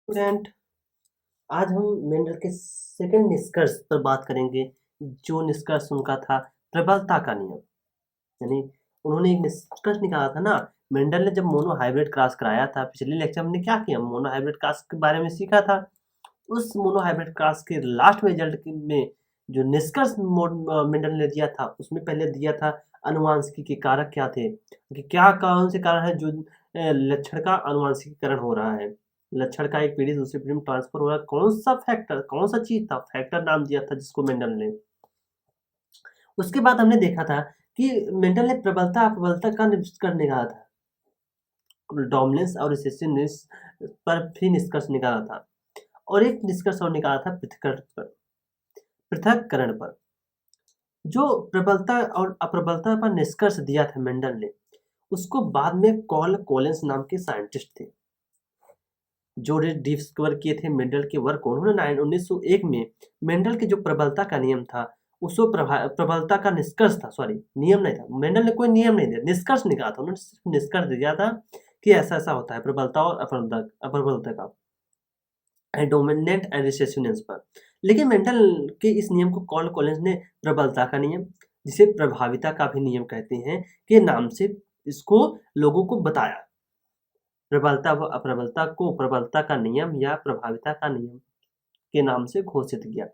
Student, आज हम Mendel के सेकंड निष्कर्ष पर बात करेंगे। जो निष्कर्ष उनका था प्रबलता का नियम। यानी उन्होंने एक निष्कर्ष निकाला था ना। मेंडल ने जब मोनो हाइब्रिड क्रॉस कराया था, पिछले लेक्चर में हमने क्या किया, मोनो हाइब्रिड क्रॉस के बारे में सीखा था। उस मोनो हाइब्रिड क्रॉस के लास्ट में रिजल्ट में जो निष्कर्ष मेंडल ने दिया था, उसमें पहले दिया था अनुवांशिकी के कारक क्या थे, कि क्या कौन से कारण है जो लक्षण का अनुवांशिकीकरण हो रहा है, लक्षण का एक पीढ़ी से दूसरी पीढ़ी में ट्रांसफर हो रहा है। कौन सा फैक्टर, कौन सा चीज था, फैक्टर नाम दिया था जिसको मेंडल ने। उसके बाद हमने देखा था कि मेंडल ने प्रबलता अप्रबलता का निष्कर्ष निकाला था, डोमिनेंस और रिसेसिवनेस पर भी निष्कर्ष निकाला था, और एक निष्कर्ष और निकाला था पृथक्करण पर। जो प्रबलता और अप्रबलता पर निष्कर्ष दिया था मेंडल ने, उसको बाद में कॉलेंस नाम के साइंटिस्ट थे जो डिस्कवर किए थे मेंडल के वर्क। उन्होंने 1901 में मेंडल के जो प्रबलता का नियम था, उसको प्रबलता का निष्कर्ष था, सॉरी नियम नहीं था, मेंडल ने कोई नियम नहीं दिया, निष्कर्ष निकाला था। उन्होंने सिर्फ निष्कर्ष दिया था कि ऐसा ऐसा होता है प्रबलता और अप्रबलता का, डोमिनेंट एंड रिसेसिवनेस पर। लेकिन मेंडल के इस नियम को कार्ल कॉलिंस ने प्रबलता का नियम, जिसे प्रभाविता का भी नियम कहते हैं, के नाम से इसको लोगों को बताया। प्रबलता व अप्रबलता को प्रबलता का नियम या प्रभाविता का नियम के नाम से घोषित किया।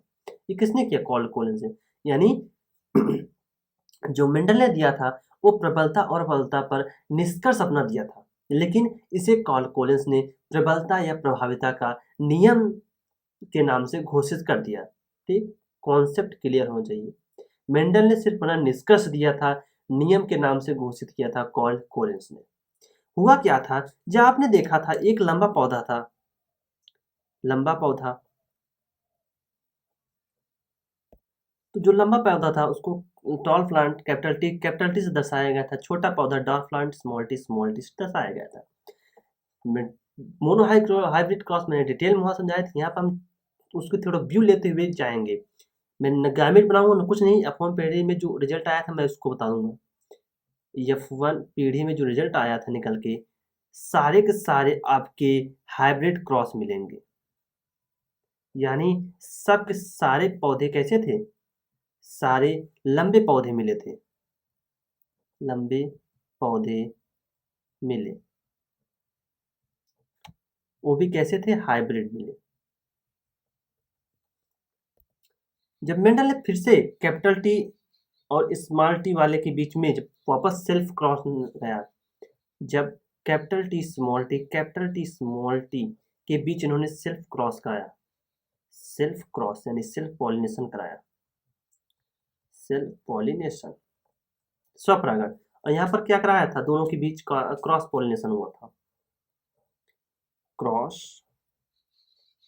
ये किसने किया? कार्ल कॉलिंस ने। यानी जो मेंडल ने दिया था वो प्रबलता और अप्रबलता पर निष्कर्ष अपना दिया था, लेकिन इसे कार्ल कॉलिंस ने प्रबलता या प्रभाविता का नियम के नाम से घोषित कर दिया। ठीक, कॉन्सेप्ट क्लियर होना चाहिए। मेंडल ने सिर्फ अपना निष्कर्ष दिया था, नियम के नाम से घोषित किया था कार्ल कॉलिंस ने। हुआ क्या था, जब आपने देखा था एक लंबा पौधा था, लंबा पौधा, तो जो लंबा पौधा था उसको टॉल प्लांट कैपिटल टी से दर्शाया गया था, छोटा पौधा डॉर्फ प्लांट स्मॉल टी से दर्शाया गया था। मोनो हाइब्रिड क्रॉस मैंने डिटेल में वहाँ समझाया था, यहाँ पर हम उसकी थोड़ा व्यू लेते हुए जाएंगे। मैं न ग्रामीण बनाऊंगा न कुछ नहीं, F1 पीढ़ी में जो रिजल्ट आया था मैं उसको बता दूंगा। F1 पीढ़ी में जो रिजल्ट आया था निकल के, सारे के सारे आपके हाइब्रिड क्रॉस मिलेंगे। यानी सब के सारे पौधे कैसे थे, सारे लंबे पौधे मिले थे, लंबे पौधे मिले, वो भी कैसे थे, हाइब्रिड मिले। जब मेंडल ने फिर से कैपिटल टी और स्मॉल टी वाले के बीच में जब वापस सेल्फ क्रॉस गया, जब कैपिटल टी स्मॉल टी के बीच इन्होंने सेल्फ क्रॉस कराया, सेल्फ क्रॉस यानी सेल्फ पॉलिनेशन कराया, सेल्फ पॉलिनेशन, स्वपरागण। और यहाँ पर क्या कराया था, दोनों के बीच क्रॉस पॉलिनेशन हुआ था, cross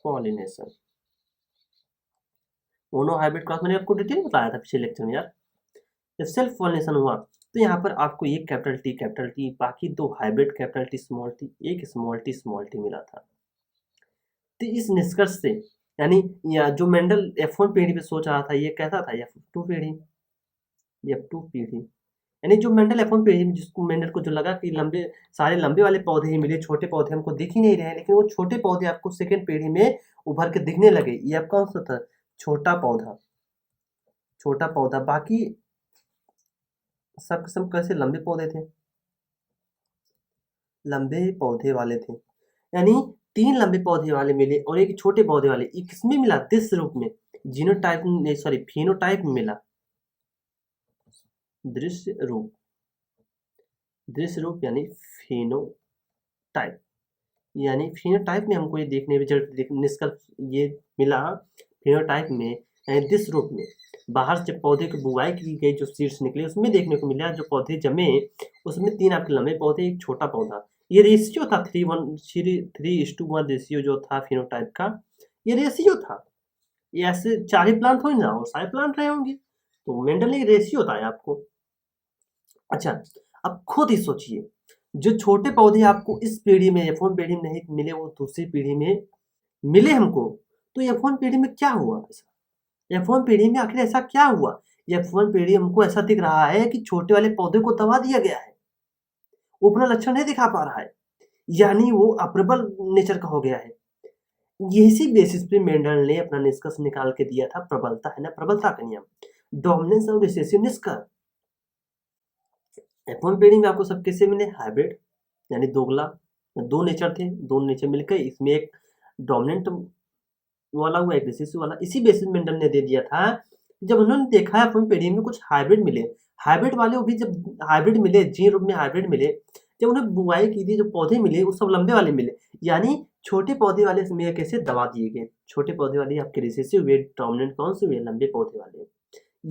pollination. Mono hybrid cross मैंने आपको डिटेल बताया था पिछले लेक्चर में यार। जब सेल्फ पॉलिनेशन हुआ तो यहाँ पर आपको एक कैपिटल टी बाकी दो hybrid capital T small T, एक स्मॉल टी मिला था। तो इस निष्कर्ष से, यानी या जो मेंडल F1 पीढ़ी पे सोच रहा था, ये कहता था F2 पीढ़ी, यानी जो मेंडल F1 पीढ़ी में जिसको मेंडल को जो लगा कि सारे लंबे वाले पौधे ही मिले, छोटे पौधे हमको दिख ही नहीं रहे, लेकिन वो छोटे पौधे आपको सेकेंड पीढ़ी में उभर के दिखने लगे। ये अब कौन सा था, छोटा पौधा, बाकी सब सब कैसे लंबे पौधे थे, लंबे पौधे वाले थे। यानी 3 लंबे पौधे वाले मिले और एक छोटे पौधे वाले। ये किसमें मिला, दृश्य रूप में, जीनोटाइप नहीं सॉरी फिनोटाइप में मिला, दृश्य रूप यानी फिनोटाइप, यानी फिनोटाइप में हमको ये देखने रिजल्ट निष्कर्ष ये मिला, फिनोटाइप में यानी दृश्य रूप में। बाहर से जब पौधे की बुआई की गई, जो सीड्स निकले उसमें देखने को मिला, जो पौधे जमे उसमें 3 आपके लंबे पौधे, एक छोटा पौधा। ये रेशियो था 3:1 रेशियो जो था फिनोटाइप का, ये रेशियो था। ये ऐसे 4 ही प्लांट थोड़ी ना और सारे प्लांट रहे होंगे, तो मेंडल ने रेशियो बताया आपको। अच्छा, अब खुद ही सोचिए, जो छोटे पौधे आपको इस पीढ़ी में F1 पीढ़ी में नहीं मिले, वो दूसरी पीढ़ी में मिले हमको, तो F1 पीढ़ी में क्या हुआ ऐसा, F1 पीढ़ी में आखिर ऐसा क्या हुआ? F1 पीढ़ी हमको ऐसा दिख रहा है कि छोटे वाले पौधे को दबा दिया गया है, वो अपना लक्षण नहीं दिखा पा रहा है, यानी वो अप्रबल नेचर का हो गया है। इसी बेसिस पे मेंडल ने अपना निष्कर्ष निकाल के दिया था प्रबलता, है ना, प्रबलता का नियम, डोमिनेंस और रिसेसिव निष्कर्ष। F1 पीढ़ी में आपको सब कैसे मिले, हाइब्रिड, यानी दोगला, दो नेचर थे, दो नेचर मिलकर इसमें एक डोमिनेंट वाला हुआ, एक रिसेसिव वाला। इसी बेसिस मेंडल ने दे दिया था। जब उन्होंने देखा है F1 पीढ़ी में कुछ हाइब्रिड मिले, हाइब्रिड वाले भी जब हाइब्रिड मिले, जीन रूप में हाइब्रिड मिले, जब उन्हें बुआई की थी, जो पौधे मिले वो सब लंबे वाले मिले, यानी छोटे पौधे वाले में कैसे दबा दिए गए, छोटे पौधे वाले आपके रिसेसिव हुए, डोमिनेंट कौन से हुए, लंबे पौधे वाले।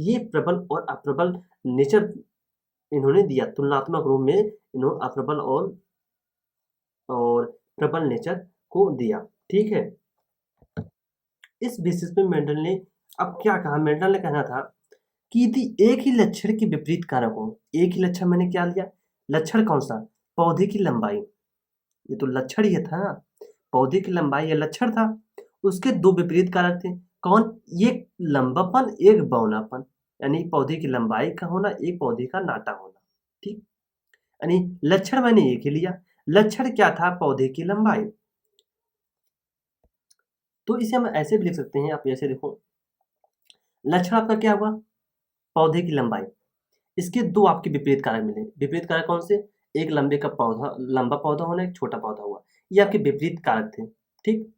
ये प्रबल और अप्रबल नेचर इन्होंने दिया, तुलनात्मक रूप में इन्होंने अप्रबल और प्रबल नेचर को दिया, ठीक है। इस बेसिस पे मेंडल ने अब क्या कहा, मेंडल ने कहना था कि यदि एक ही लक्षण के विपरीत कारक हो, एक ही लक्षण मैंने क्या लिया, लक्षण कौन सा, पौधे की लंबाई, ये तो लक्षण ही था ना, पौधे की लंबाई या लक्षण था, उसके दो विपरीत कारक थे, कौन, एक लंबापन, एक बौनापन, यानी पौधे की लंबाई का होना, एक पौधे का नाटा होना, ठीक। यानी लक्षण मैंने एक ही लिया, लक्षण क्या था, पौधे की लंबाई। तो इसे हम ऐसे भी लिख सकते हैं, आप ऐसे देखो, लक्षण आपका क्या हुआ, पौधे की लंबाई, इसके दो आपके विपरीत कारक मिले, विपरीत कारक कौन से, एक लंबे का पौधा, लंबा पौधा होना, एक छोटा पौधा हुआ, ये आपके विपरीत कारक थे, ठीक।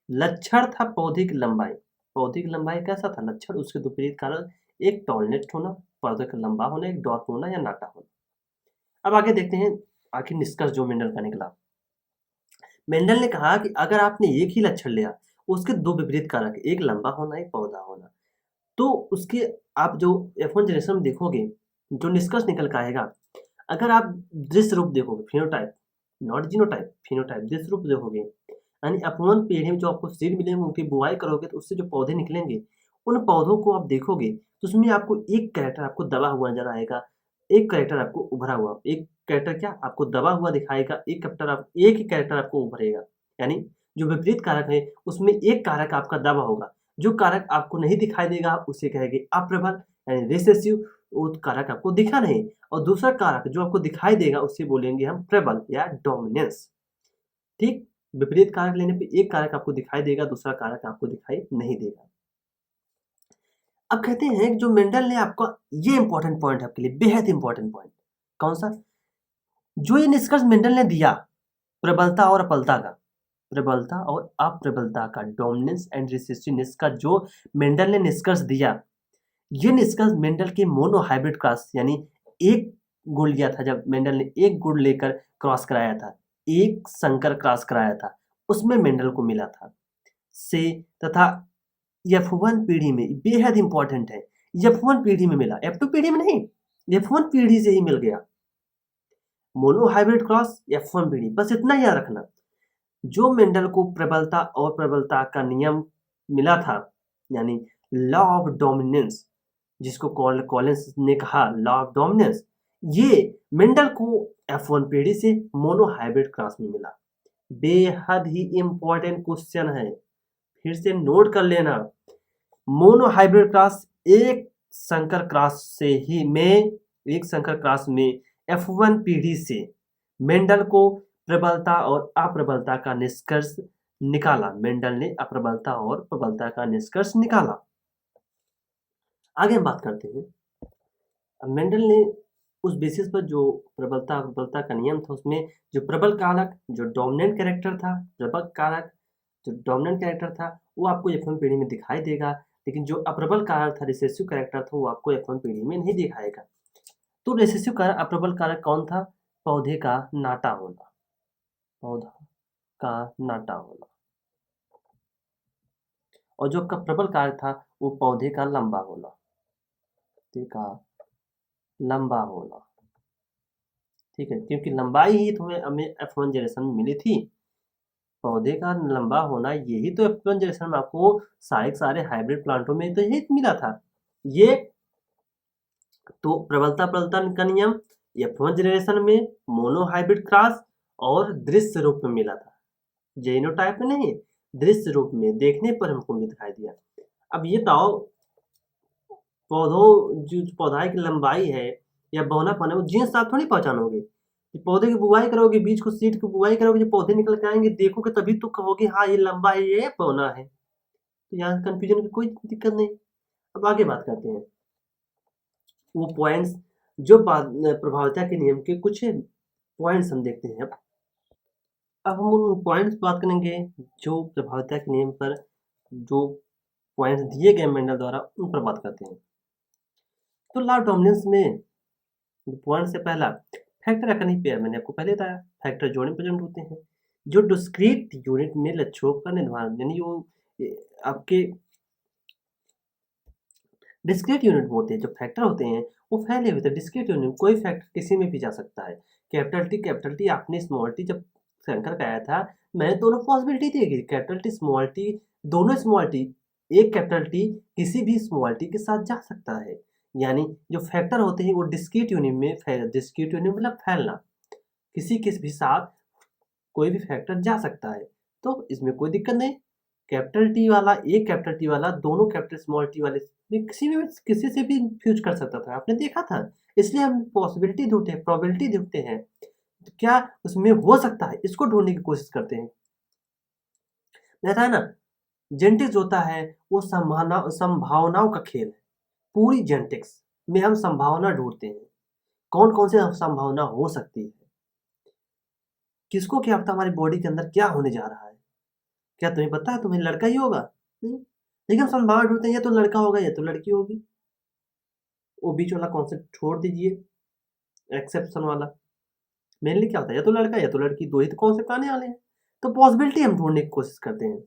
लक्षण था पौधे की लंबाई, पौधे की लंबाई कैसा था, लक्षण, उसके विपरीत कारक, एक टॉलनेट होना, पौधे का लंबा होना, एक डॉर्फ होना या नाटा होना। अब आगे देखते हैं आखिर निष्कर्ष जो मेंडल का निकला। मेंडल ने कहा कि अगर आपने एक ही लक्षण लिया, उसके दो विपरीत कारक, एक लंबा होना, एक पौधा होना, तो उसके आप जो F1 जनरेशन में देखोगे, जो निष्कर्ष निकल के आएगा, अगर आप दृश्य रूप देखोगे, फिनोटाइप, नॉट जीनोटाइप, फिनोटाइप, दृश्य रूप देखोगे, यानी F1 पीढ़ी में जो आपको सीड मिलेंगे, उनकी बुआई करोगे तो उससे जो पौधे निकलेंगे, उन पौधों को आप देखोगे तो उसमें आपको एक कैरेक्टर आपको दबा हुआ नजर आएगा, एक कैरेक्टर आपको उभरा हुआ, एक कैरेक्टर क्या आपको दबा हुआ दिखाएगा, एक ही कैरेक्टर आपको उभरेगा, यानी जो विपरीत कारक है उसमें एक कारक आपका दबा होगा, जो कारक आपको नहीं दिखाई देगा उसे कहेंगे अप्रबल, यानी रिसेसिव, वो कारक आपको दिखा नहीं, और दूसरा कारक जो आपको दिखाई देगा उसे बोलेंगे हम प्रबल या डोमिनेंस, ठीक। विपरीत कारक लेने पे एक कारक आपको दिखाई देगा, दूसरा कारक आपको दिखाई नहीं देगा। अब कहते हैं कि जो मेंडल ने आपको, ये इंपॉर्टेंट पॉइंट आपके लिए, बेहद इंपॉर्टेंट पॉइंट, कौन सा, जो ये निष्कर्ष मेंडल ने दिया प्रबलता और अपलता का, प्रबलता और अप्रबलता का, डोमिनेंस एंड रिसेसिवनेस का जो मेंडल ने निष्कर्ष दिया, ये निष्कर्ष मेंडल के मोनो हाइब्रिड क्रॉस, यानी एक गुण लिया था, जब मेंडल ने एक गुण लेकर क्रॉस कराया था, एक संकर क्रॉस कराया था, उसमें मेंडल को मिला था से, तथा F1 पीढ़ी में, बेहद इंपॉर्टेंट है, F1 पीढ़ी में मिला, F2 पीढ़ी में नहीं, F1 पीढ़ी से ही मिल गया, मोनो हाइब्रिड क्रॉस F1 पीढ़ी, बस इतना याद रखना। जो मेंडल को प्रबलता और प्रबलता का नियम मिला था, यानी लॉ ऑफ डोमिनेंस, जिसको कॉलिंस ने कहा लॉ ऑफ डोमिनेंस, ये मेंडल को F1 पीढ़ी से मोनो हाइब्रिड क्रॉस में मिला। बेहद ही इंपॉर्टेंट क्वेश्चन है, फिर से नोट कर लेना, मोनो हाइब्रिड क्रॉस एक संकर क्रॉस से ही में, एक संकर क्रॉस में F1 पीढ़ी से मेंडल को प्रबलता और अप्रबलता का निष्कर्ष निकाला, मेंडल ने अप्रबलता और प्रबलता का निष्कर्ष निकाला। आगे हम बात करते हैं, अब मेंडल ने उस बेसिस पर जो प्रबलता अप्रबलता का नियम था, उसमें जो प्रबल कारक, जो डोमिनेंट कैरेक्टर था, प्रबल कारक जो डोमिनेंट कैरेक्टर था वो आपको F1 पीढ़ी में दिखाई देगा, लेकिन जो अप्रबल कारक था, रिसेसिव कैरेक्टर था, वो आपको F1 पीढ़ी में नहीं दिखाएगा। तो रिसेसिव कारक, अप्रबल कारक कौन था, पौधे का नाटा होना, पौधा का नाटा होना, और जो आपका प्रबल कारक था वो पौधे का लंबा होना, पौधे का लंबा होना, ठीक है, क्योंकि लंबाई ही तो हमें F1 जनरेशन में मिली थी, पौधे का लंबा होना, यही तो F1 जनरेशन में आपको सारे हाइब्रिड प्लांटों में तो यही मिला था। ये तो प्रबलता प्रबलता का नियम F1 जनरेशन में मोनो हाइब्रिड क्रॉस और दृश्य रूप में मिला था, जेनोटाइप में नहीं, दृश्य रूप में देखने पर हमको दिखाई दिया। अब ये बताओ, पौधों जो पौधा की लंबाई है या बौनापन है, वो जीन्स आप थोड़ी पहचानोगे, पौधे की बुवाई करोगे, बीज को सीड की बुवाई करोगे, जब पौधे निकल के आएंगे देखोगे तभी तो कहोगे हाँ ये लंबा है ये पौना है। तो यहाँ कंफ्यूजन की कोई दिक्कत नहीं। अब आगे बात करते हैं वो पॉइंट्स जो प्रभावता के नियम के कुछ पॉइंट्स हम देखते हैं। अब हम उन पॉइंट्स बात करेंगे जो प्रभावता के नियम पर जो पॉइंट्स दिए गए मेंडल द्वारा उन पर बात करते हैं। तो लॉ ऑफ डोमिनेंस में पॉइंट से पहला फैक्टर अकॉर्डिंग पेयर, मैंने आपको पहले बताया फैक्टर जोड़े प्रेजेंट होते हैं जो डिस्क्रीट यूनिट में लक्ष्यों का निर्धारण, यानी जो आपके डिस्क्रीट यूनिट में होते हैं, जो फैक्टर होते हैं वो फैले हुए थे डिस्क्रीट यूनिट में, कोई फैक्टर किसी में भी जा सकता है। कैपिटल टी आपने स्मॉल टी जब शंकर का आया था मैंने दोनों पॉसिबिलिटी दी, कैपिटल टी स्मॉल टी, दोनों स्मॉल टी, एक कैपिटल टी किसी भी स्मॉल टी के साथ जा सकता है। यानी जो फैक्टर होते हैं वो डिस्क्रीट यूनिट में फैल, डिस्क्रीट यूनिट मतलब फैलना, किसी के भी साथ कोई भी फैक्टर जा सकता है, तो इसमें कोई दिक्कत नहीं। कैपिटल टी वाला, एक कैपिटल टी वाला दोनों कैपिटल स्मॉल टी वाले किसी से भी फ्यूज कर सकता था, आपने देखा था। इसलिए हम पॉसिबिलिटी ढूंढते हैं, प्रोबेबिलिटी ढूंढते हैं, तो क्या उसमें हो सकता है इसको ढूंढने की कोशिश करते हैं। रहता है ना, जेनेटिक्स होता है वो संभावनाओं का खेल है। पूरी जेनेटिक्स में हम संभावना ढूंढते हैं, कौन कौन से संभावना हो सकती है, किसको क्या पता हमारी बॉडी के अंदर क्या होने जा रहा है। क्या तुम्हें पता है तुम्हें लड़का ही होगा? नहीं, लेकिन हम संभावना ढूंढते हैं या तो लड़का होगा या तो लड़की होगी। वो बीच वाला कॉन्सेप्ट छोड़ दीजिए, एक्सेप्शन वाला। मेनली क्या होता है, या तो लड़का या तो लड़की, दो ही तो कॉन्सेप्ट आने वाले हैं। तो पॉसिबिलिटी हम ढूंढने की कोशिश करते हैं।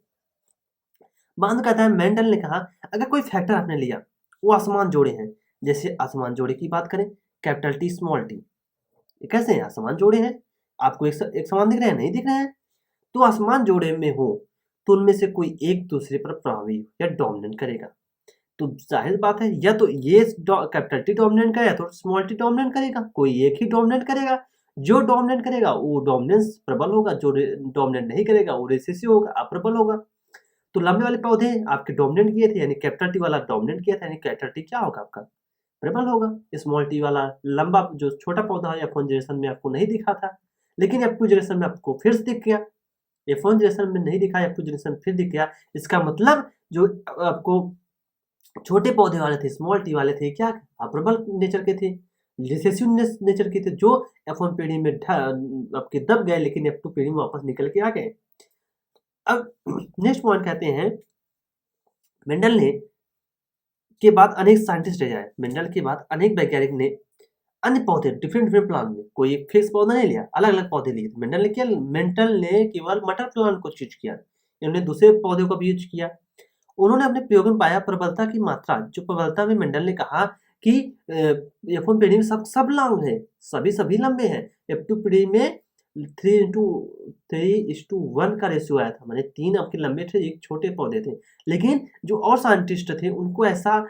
बाद में कहता है मेंडल ने कहा अगर कोई फैक्टर आपने लिया वो आसमान जोड़े हैं, जैसे आसमान जोड़े की बात करें कैपिटल टी स्मॉल टी, ये कैसे हैं आसमान जोड़े हैं, आपको एक समान दिख रहे हैं? नहीं दिख रहे हैं। तो आसमान जोड़े में हो तो उनमें से कोई एक दूसरे पर प्रभावी या डोमिनेट करेगा। तो जाहिर बात है या तो ये कैपिटल टी डोमिनेट करेगा या तो स्मॉल टी डोमिनेट करेगा, कोई एक ही डोमिनेट करेगा। जो डोमिनेट करेगा वो डोमिनेंस प्रबल होगा, जो डोमिनेट नहीं करेगा वो रिसेसिव होगा, अप्रबल होगा। तो लंबे वाले पौधे आपके डोमिनेट किए थे, यानी कैपिटल टी वाला डोमिनेट किया था, यानी कैपिटल टी क्या होगा आपका? प्रबल होगा। स्मॉल टी वाला लंबा जो छोटा पौधा है F1 जनरेशन में आपको नहीं दिखा था, लेकिन F2 जनरेशन में आपको फिर से दिख गया। F1 जनरेशन में नहीं दिखा, F2 जनरेशन फिर दिख गया। इसका मतलब जो आपको छोटे पौधे वाले थे, स्मॉल टी वाले थे, क्या अप्रबल नेचर के थे, रिसेसिव नेचर के थे, जो F1 पीढ़ी में आपके दब गए, लेकिन F2 पीढ़ी में वापस निकल के आ गए। अब नेक्स्ट पॉइंट कहते हैं मेंडल ने के बाद अनेक साइंटिस्ट रहे हैं, मेंडल के बाद अनेक वैज्ञानिक ने अन्य पौधे डिफरेंट प्लांट में, कोई एक फिक्स पौधा नहीं लिया, अलग अलग पौधे लिए। मेंडल ने केवल मटर प्लांट को यूज किया, इन्होंने दूसरे पौधों का भी यूज किया। उन्होंने अपने प्रयोग में पाया प्रबलता की मात्रा, जो प्रबलता में मेंडल ने कहा कि F1 पीढ़ी में सब लॉन्ग है, सभी लंबे हैं। F2 पीढ़ी में 3:1 का रेशियो आया था, माने 3 आपके लंबे थे, एक छोटे पौधे थे। लेकिन जो और साइंटिस्ट थे उनको ऐसा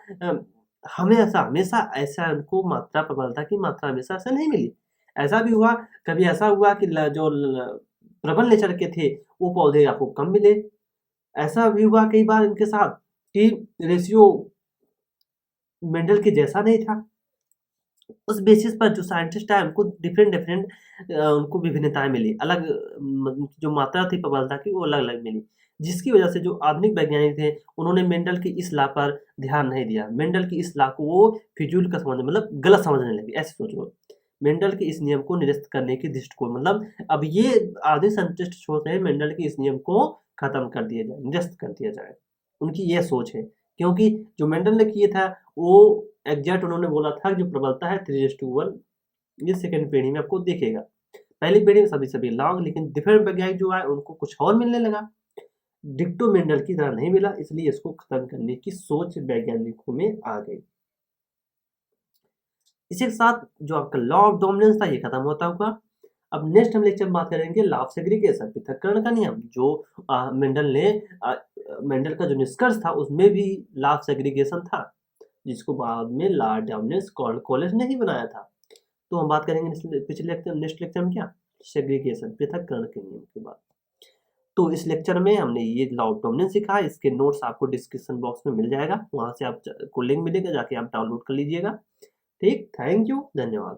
हमेशा ऐसा उनको मात्रा, प्रबलता की मात्रा हमेशा ऐसा नहीं मिली। ऐसा भी हुआ, कभी ऐसा हुआ कि जो प्रबल नेचर के थे वो पौधे आपको कम मिले। ऐसा भी हुआ कई बार इनके साथ कि रेशियो मेंडल के जैसा नहीं था। उस बेसिस पर जो साइंटिस्ट है उनको डिफरेंट उनको विभिन्नताएं मिली, अलग जो मात्रा थी प्रबलता की वो अलग अलग मिली, जिसकी वजह से जो आधुनिक वैज्ञानिक थे उन्होंने मेंडल की इस लॉ पर ध्यान नहीं दिया। मेंडल की इस लॉ को वो फिजूल का समझने, मतलब गलत समझने लगे, ऐसे सोचो। मेंडल के इस नियम को निरस्त करने की दृष्टिकोण, मतलब अब ये आधुनिक साइंटिस्ट सोच रहे हैं मेंडल के इस नियम को खत्म कर दिया जाए, निरस्त कर दिया जाए, उनकी ये सोच है। क्योंकि जो मेंडल ने किया था वो एग्जैक्ट उन्होंने बोला था कि जो प्रबलता है 3:1, ये सेकंड पीढ़ी में आपको दिखेगा। पहली पीढ़ी में सभी लॉन्ग, लेकिन डिफरेंट वैज्ञानिक जो आए उनको कुछ और मिलने लगा, डिक्टो मेंडल की तरह नहीं मिला, इसलिए इसको खत्म करने की सोच वैज्ञानिकों में आ गई। इसी के साथ जो आपका लॉ ऑफ डोमिनेंस था ये खत्म होता हुआ। अब नेक्स्ट हम लेक्चर में बात करेंगे लॉ ऑफ सेग्रीगेशन, पृथक्करण का नियम, जो मेंडल का जो निष्कर्ष था उसमें भी लॉ ऑफ सेग्रीगेशन था, जिसको बाद में लॉ ऑफ डोमिनेंस कॉलेज ने ही बनाया था। तो हम बात करेंगे नेक्स्ट लेक्चर में क्या, सेग्रीगेशन, पृथक्करण के नियम के बाद। तो इस लेक्चर में हमने ये लॉ ऑफ डोमिनेंस सीखा, इसके नोट्स आपको डिस्क्रिप्शन बॉक्स में मिल जाएगा, वहां से आपको लिंक मिलेगा, जाके आप डाउनलोड कर लीजिएगा। ठीक, थैंक यू, धन्यवाद।